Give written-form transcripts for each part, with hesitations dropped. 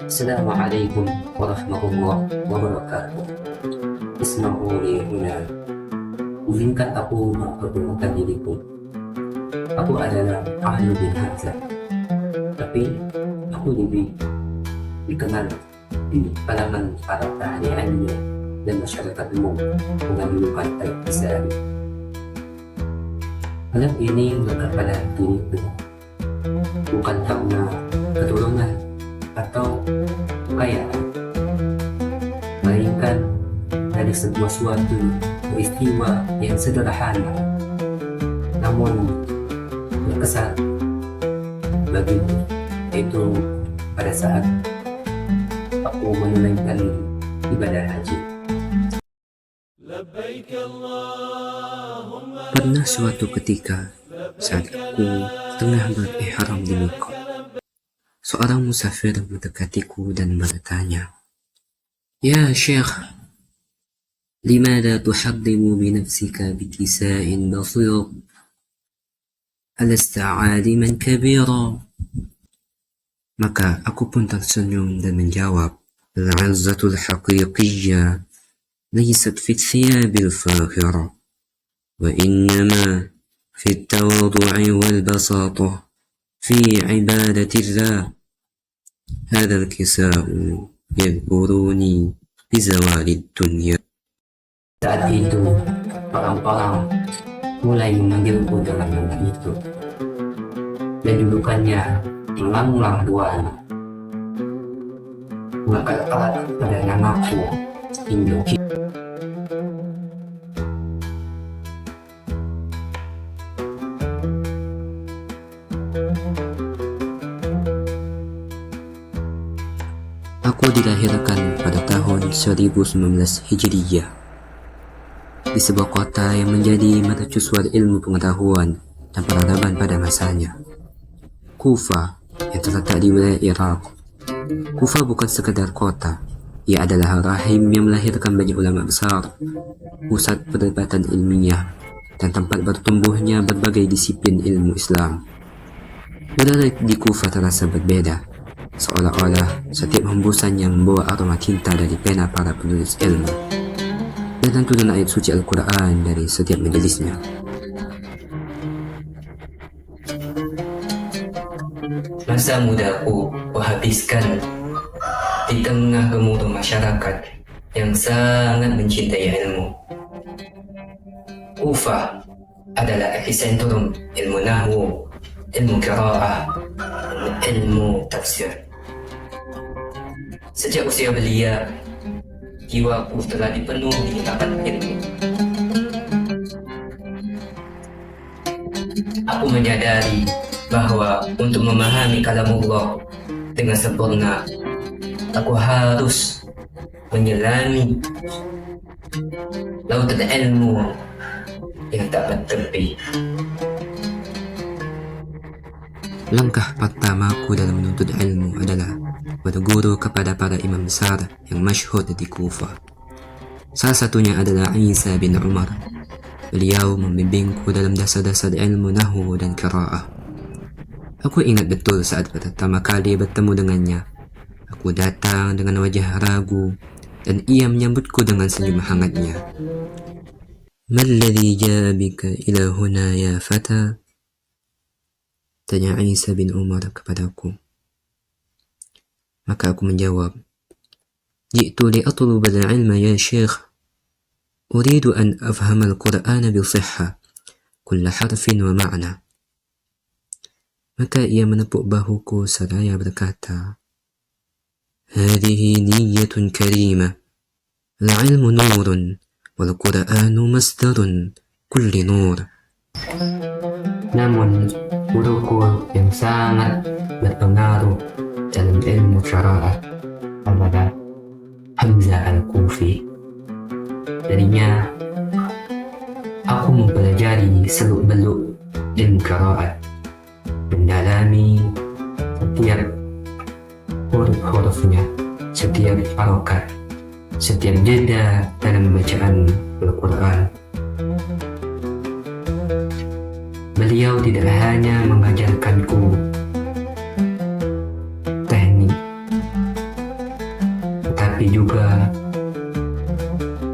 Assalamualaikum warahmatullahi wabarakatuh. Isma'u li huna. Izinkan aku memperkenalkan diriku. Aku adalah Ahlu bin Hamzah, tapi aku lebih dikenal di kalangan para ahli ilmu dan masyarakat umum melalui pantai Isari. Alam ini melekat pada diriku bukan karena keturunan atau kekayaan, melainkan dari sebuah suatu peristiwa yang sederhana namun berkesan bagiku, yaitu pada saat aku menunaikan ibadah haji. Pernah suatu ketika saat aku tengah berihram di Miqat, seorang musafir mendekatiku dan bertanya, "Ya Syekh, لماذا تحرم بنفسك بكساء بسيط؟ ألست عالما كبيرا?" Maka aku pun tersenyum dan menjawab, "العزة الحقيقية ليست في الثياب الفاخرة، وإنما في التواضع والبساطة في عبادة الله. هذا الكساء يذكرني بزوال الدنيا." Saat itu, orang-orang mulai memanggilku dalam nama itu, dan julukannya mengulang tuan, melekat pada namaku hingga kini. Aku dilahirkan pada tahun 1019 Hijriyah di sebuah kota yang menjadi mercusuar ilmu pengetahuan dan peradaban pada masanya, Kufa, yang terletak di wilayah Irak. Kufa bukan sekadar kota, ia adalah rahim yang melahirkan banyak ulama besar, pusat perdebatan ilmiah, dan tempat bertumbuhnya berbagai disiplin ilmu Islam. Udara di Kufa terasa berbeda, seolah-olah setiap hembusan yang membawa aroma tinta dari pena para penulis ilmu, dan lantunan ayat suci Al-Quran dari setiap majelisnya. Masa mudaku kuhabiskan di tengah gemuruh masyarakat yang sangat mencintai ilmu. Kufa adalah epicentrum ilmu nahwu, ilmu qiraah, dan ilmu tafsir. Sejak usia belia, jiwaku telah dipenuhi akan ilmu. Aku menyadari bahwa untuk memahami kalamullah dengan sempurna, aku harus menyelami lautan ilmu yang tak bertepi. Langkah pertamaku dalam menuntut ilmu adalah berguru kepada para imam besar yang masyhur di Kufa. Salah satunya adalah Isa bin Umar. Beliau membimbingku dalam dasar-dasar ilmu nahwu dan qiraah. Aku ingat betul saat pertama kali bertemu dengannya. Aku datang dengan wajah ragu dan ia menyambutku dengan senyum hangatnya. "Ma alladhi jaa bika ila huna ya fata?" tanya Isa bin Umar kepadaku. Maka aku menjawab, "Ji'tu li atlub al-ilma ya Syekh. Uridu an afham al-Qur'an bisihha, kulla harfin wa ma'na." Maka ia menepuk bahuku seraya berkata, "Hadhihi niyyatun karimah. Al-ilmu nurun, wal-Qur'anu masdarun kulli nur." Namun, guruku yang sangat berpengaruh dalam ilmu qiraah adalah Hamzah Al-Kufi. Darinya, aku mempelajari seluk-beluk ilmu qiraat, mendalami setiap huruf-hurufnya, setiap harokat, setiap jeda dalam bacaan Al-Quran. Beliau tidak hanya mengajarkanku teknik, tetapi juga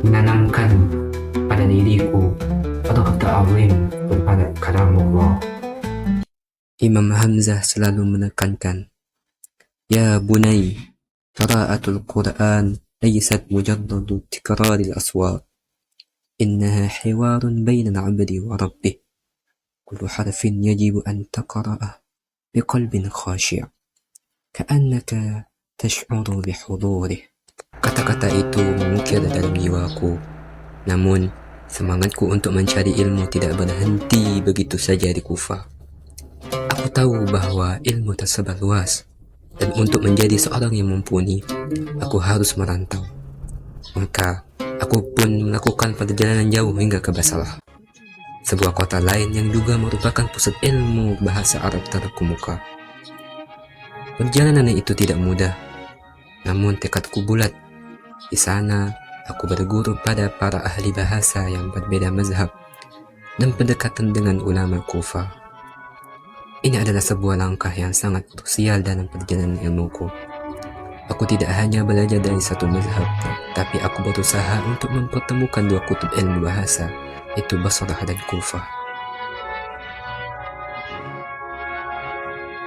menanamkan pada diriku ruh ta'zim kepada kalamullah. Imam Hamzah selalu menekankan, "Ya bunai, qira'atul Qur'an laysat mujarradu tikraril aswat. Innaha hiwarun bainal 'abdi wa rabbih. Kullu harfin yajibu an taqra'ah biqalbin khashi', ka'annaka tash'uru bihudurih." Kata-kata itu mengukir dalam jiwaku. Namun, semangatku untuk mencari ilmu tidak berhenti begitu saja di Kufah. Aku tahu bahwa ilmu tersebar luas, dan untuk menjadi seorang yang mumpuni, aku harus merantau. Maka, aku pun melakukan perjalanan jauh hingga ke Basrah, sebuah kota lain yang juga merupakan pusat ilmu bahasa Arab terkemuka. Perjalanan itu tidak mudah, namun tekadku bulat. Di sana, aku berguru pada para ahli bahasa yang berbeda mazhab dan pendekatan dengan ulama Kufah. Ini adalah sebuah langkah yang sangat krusial dalam perjalanan ilmuku. Aku tidak hanya belajar dari satu mazhab, tapi aku berusaha untuk mempertemukan dua kutub ilmu bahasa, yaitu Basrah dan Kufah.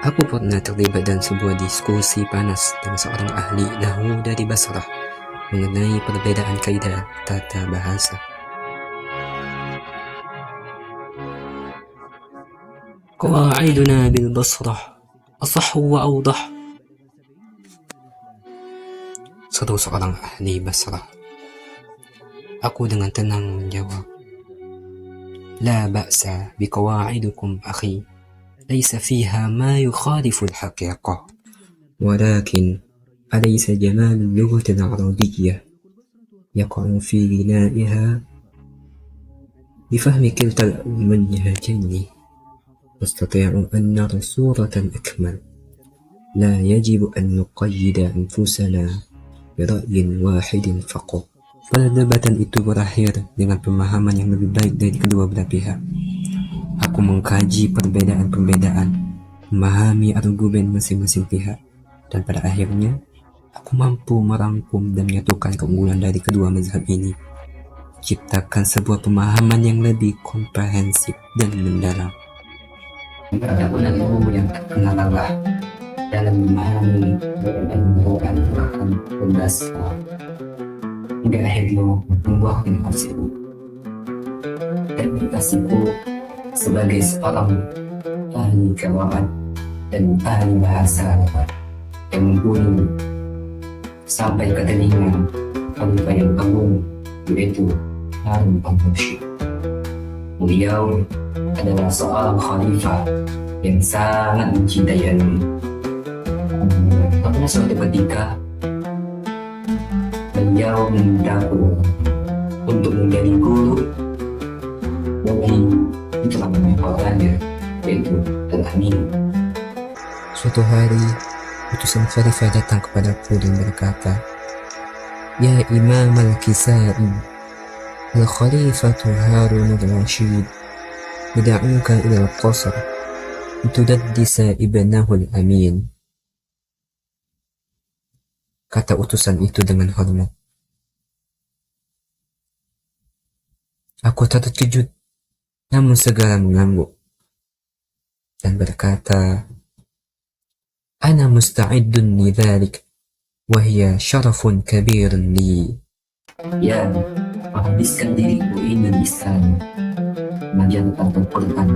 Aku pernah terlibat dalam sebuah diskusi panas dengan seorang ahli nahwu dari Basrah mengenai perbedaan kaidah tata bahasa. Qawaiduna bil Basrah asahhu wa awdah, seru seorang ahli Basrah. Aku dengan tenang menjawab, "La ba'sa bi qawaidukum akhi, laysa fiha ma yukhalifu al-haqiqah, walakin alaysa jamal al-lughah al-arabiyyah yaqa'u fi binaiha bifahmi kilta al-manhajayn. نستطيع أن نرى صورة أكمل. لا يجب أن نقيد أنفسنا برأي واحد فقط." Perdebatan itu berakhir dengan pemahaman yang lebih baik dari kedua belah pihak. Aku mengkaji perbedaan-perbedaan, memahami argumen masing-masing pihak, dan pada akhirnya aku mampu merangkum dan menyatukan keunggulan dari kedua mazhab ini, ciptakan sebuah pemahaman yang lebih komprehensif dan mendalam. Peradaban ilmu yang terkenallah dalam memahami dan menemukan gerakan pembasah hingga akhirnya membuahkan hasil. Reputasiku sebagai seorang ahli qiraat dan ahli bahasa yang mumpuni sampai ke telinga khalifah yang agung, yaitu Harun al-Rashid. Beliau adalah seorang khalifah yang sangat mencintai ilmu. Pada suatu ketika, beliau memintaku untuk menjadi guru bagi itulah menyebabkannya, yaitu Al-Amin. Suatu hari, utusan khalifah datang kepadaku dan berkata, "Ya Imam al-Kisai, al-Khalifatu Harun al-Rashid yad'uka ila al-qasr litudaddisa ibnahu al-Amin." Kata utusan itu dengan hormat. Aku terkejut, namun segera mengangguk dan berkata, "Ana musta'iddun li dhalik, wa hiya syarafun kabirun li." Ya, menghabiskan diriku ini di istana mengajarkan Al-Quran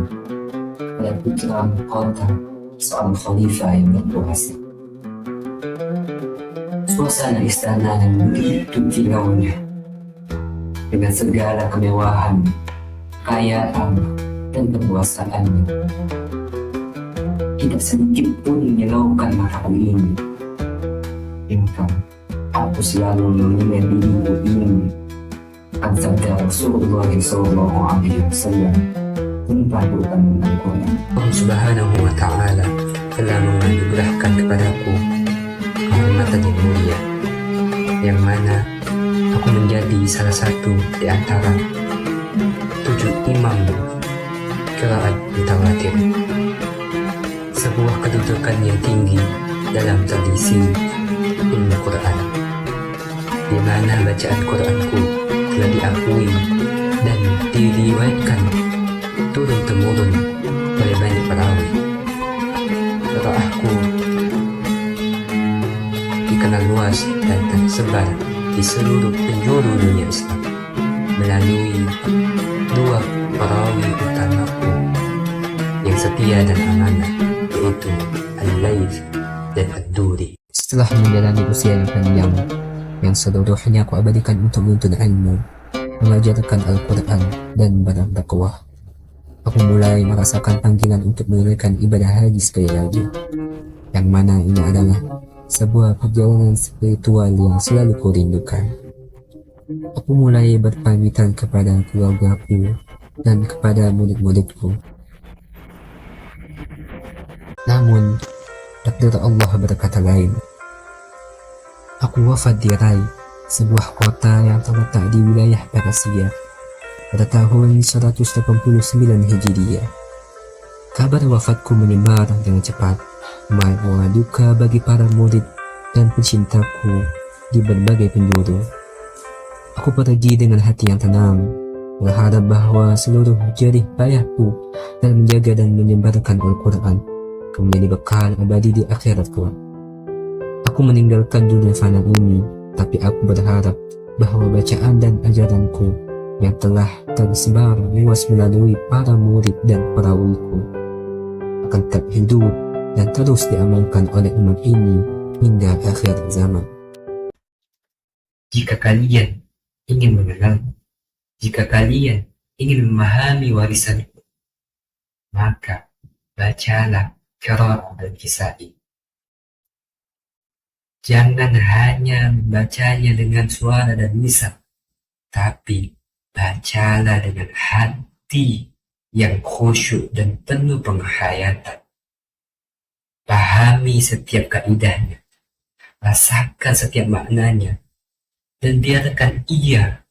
pada putra mahkota seorang khalifah yang berkuasa. Suasana istana yang begitu kilaunya dengan segala kemewahan, kekayaan, dan kekuasaannya. Tidak sedikit pun menyilaukan mataku ini. Maka aku selalu menilai diriku ini akan sabda Rasulullah SAW tentang Al-Quran. Allah Subhanahu wa Ta'ala telah menganugerahkan kepadaku kehormatan yang mulia, yang mana aku menjadi salah satu di antara 7 imam Qiraat mutawatir, sebuah kedudukan yang tinggi dalam tradisi ilmu Quran, di mana bacaan Quranku telah diakui dan diriwayatkan turun-temurun oleh banyak perawi. Qiraatku dikenal luas dan tersebar di seluruh penjuru dunia Islam melalui dua perawi utamaku yang setia dan amanah, yaitu Al-Laits dan Ad-Duri. Setelah menjalani usia yang panjang yang seluruhnya aku abadikan untuk menuntut ilmu, mengajarkan Al-Quran dan berdakwah, aku mulai merasakan panggilan untuk menunaikan ibadah haji sekali lagi, yang mana ini adalah sebuah perjalanan spiritual yang selalu kurindukan. Aku mulai berpamitan kepada keluargaku dan kepada murid-muridku. Namun, takdir Allah berkata lain. Aku wafat di Rai, sebuah kota yang terletak di wilayah Persia, pada tahun 189 Hijriah. Kabar wafatku menyebar dengan cepat, membawa duka bagi para murid dan pencintaku di berbagai penjuru. Aku pergi dengan hati yang tenang, berharap bahwa seluruh jerih payahku dalam menjaga dan menyebarkan Al-Quran akan menjadi bekal abadi di akhirat kelak. Aku meninggalkan dunia fana ini, tapi aku berharap bahwa bacaan dan ajaranku yang telah tersebar luas melalui para murid dan perawiku akan tetap hidup dan terus diamalkan oleh umat ini hingga akhir zaman. Jika kalian ingin mengenal, jika kalian ingin memahami warisanku, maka bacalah Qiraat Al-Kisai. Jangan hanya membacanya dengan suara dan lisan, tapi bacalah dengan hati yang khusyuk dan penuh penghayatan. Pahami setiap kaidahnya, rasakan setiap maknanya, dan biarkan ia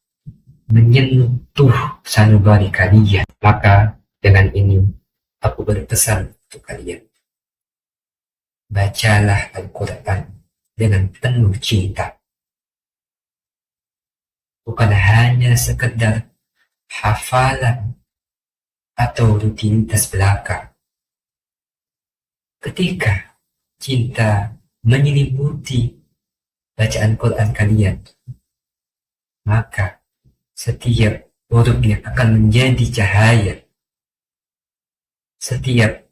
menyentuh sanubari kalian. Maka dengan ini aku berpesan untuk kalian, bacalah Al-Quran dengan penuh cinta, bukan hanya sekedar hafalan atau rutinitas belaka. Ketika cinta menyelimuti bacaan Quran kalian, maka setiap hurufnya akan menjadi cahaya, setiap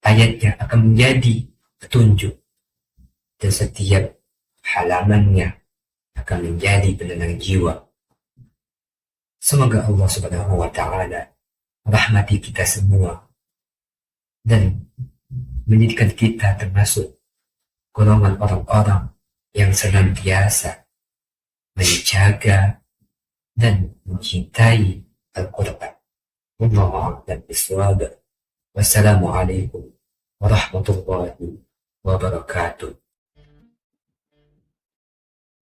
ayatnya akan menjadi petunjuk, dan setiap halamannya akan menjadi penenang jiwa. Semoga Allah Subhanahu wa Ta'ala rahmati kita semua dan menjadikan kita termasuk golongan orang-orang yang senantiasa menjaga dan mencintai Al-Quran. Wallahu a'lam bishawab. Wassalamualaikum warahmatullahi wabarakatuh.